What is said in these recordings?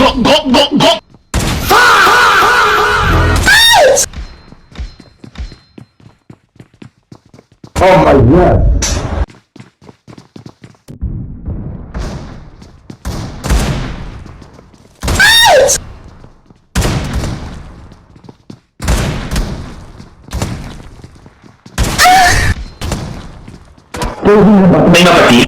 go. Oh my god. May mapati.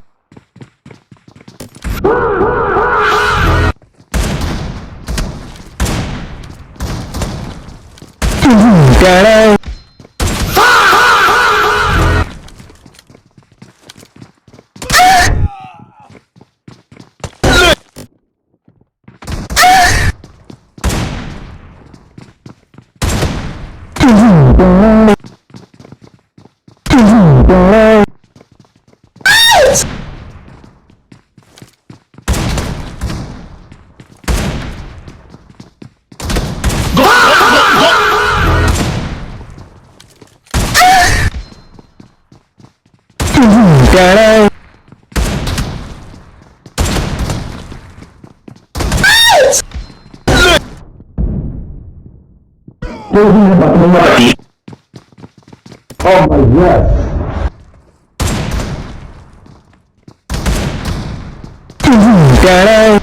Caralho. Caralho. May mapati. Oh my god. Caralho.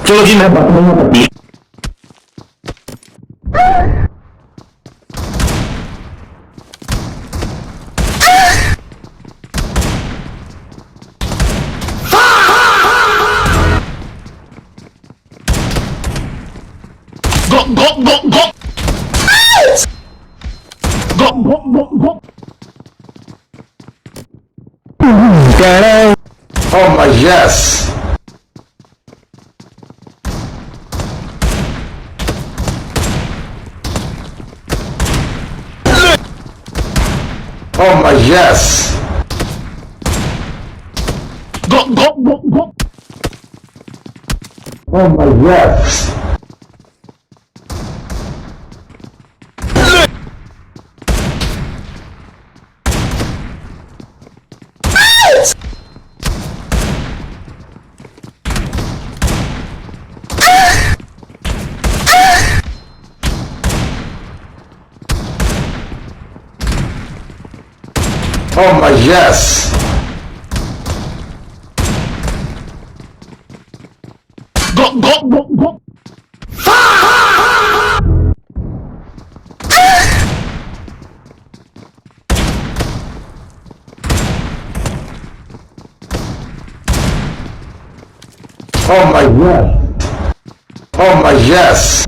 Chalo ji, मैं बात नहीं मपati. Go. Go. Caralho. Oh my yes. Oh my yes. Go. Oh my yes. Oh my yes. Go. Oh my yes. Oh my yes.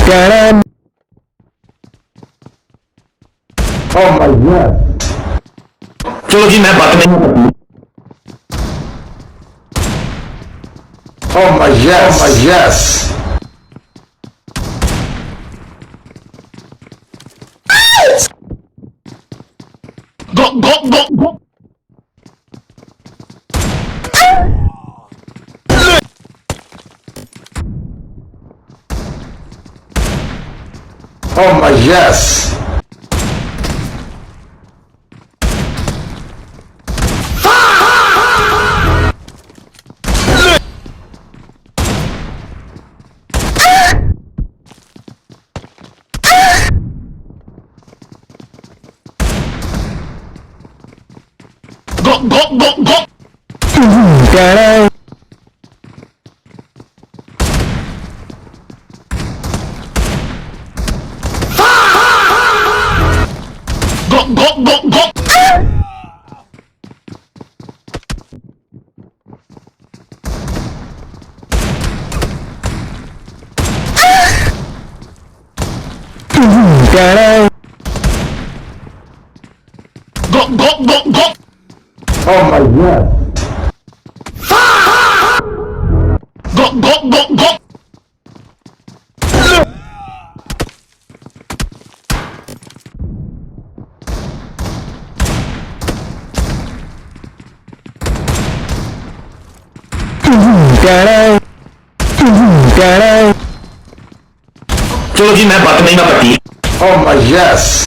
Caralho. Oh my god. चलो जी, मैं बात नहीं मपati. Oh my yes. Oh my yes. Go. Oh my yes. Go. Caralho. Go. Caralho. Go. Oh my god. चलो जी मैं बात नहीं ना पट्टी Oh my yes.